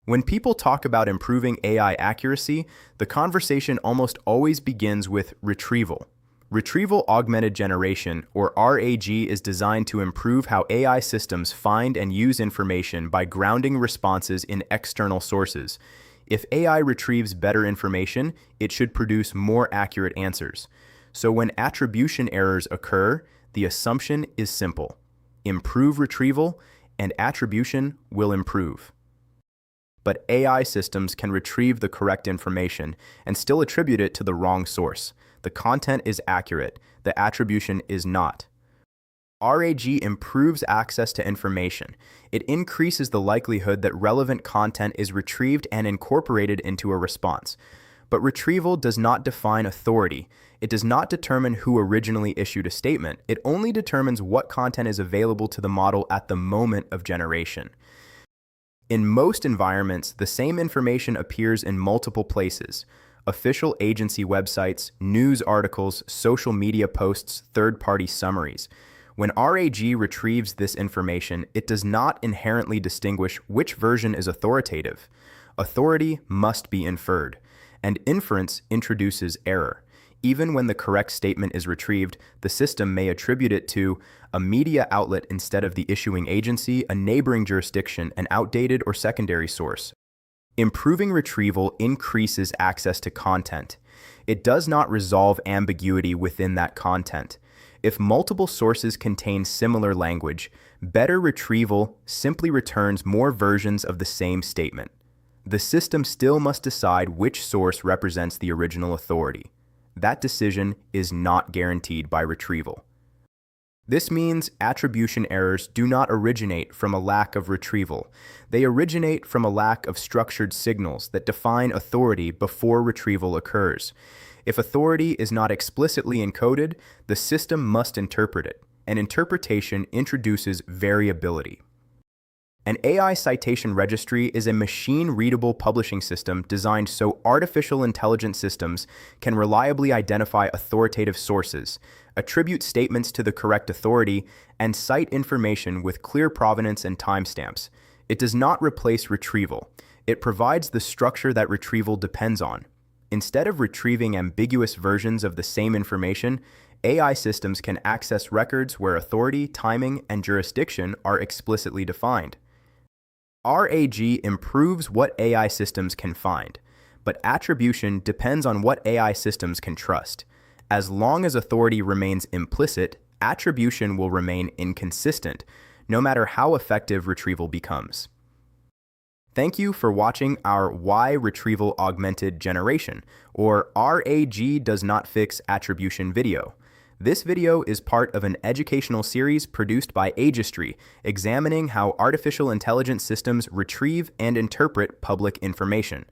When people talk about improving AI accuracy, the conversation almost always begins with retrieval. Retrieval-Augmented Generation, or RAG, is designed to improve how AI systems find and use information by grounding responses in external sources. If AI retrieves better information, it should produce more accurate answers. So when attribution errors occur, the assumption is simple. Improve retrieval, and attribution will improve. But AI systems can retrieve the correct information and still attribute it to the wrong source. The content is accurate, the attribution is not. RAG improves access to information. It increases the likelihood that relevant content is retrieved and incorporated into a response. But retrieval does not define authority. It does not determine who originally issued a statement. It only determines what content is available to the model at the moment of generation. In most environments, the same information appears in multiple places: official agency websites, news articles, social media posts, third-party summaries. When RAG retrieves this information, it does not inherently distinguish which version is authoritative. Authority must be inferred, and inference introduces error. Even when the correct statement is retrieved, the system may attribute it to a media outlet instead of the issuing agency, a neighboring jurisdiction, an outdated or secondary source. Improving retrieval increases access to content. It does not resolve ambiguity within that content. If multiple sources contain similar language, better retrieval simply returns more versions of the same statement. The system still must decide which source represents the original authority. That decision is not guaranteed by retrieval. This means attribution errors do not originate from a lack of retrieval. They originate from a lack of structured signals that define authority before retrieval occurs. If authority is not explicitly encoded, the system must interpret it, and interpretation introduces variability. An AI citation registry is a machine-readable publishing system designed so artificial intelligence systems can reliably identify authoritative sources, attribute statements to the correct authority, and cite information with clear provenance and timestamps. It does not replace retrieval. It provides the structure that retrieval depends on. Instead of retrieving ambiguous versions of the same information, AI systems can access records where authority, timing, and jurisdiction are explicitly defined. RAG improves what AI systems can find, but attribution depends on what AI systems can trust. As long as authority remains implicit, attribution will remain inconsistent, no matter how effective retrieval becomes. Thank you for watching our Why Retrieval-Augmented Generation, or RAG Does Not Fix Attribution video. This video is part of an educational series produced by Agistry, examining how artificial intelligence systems retrieve and interpret public information.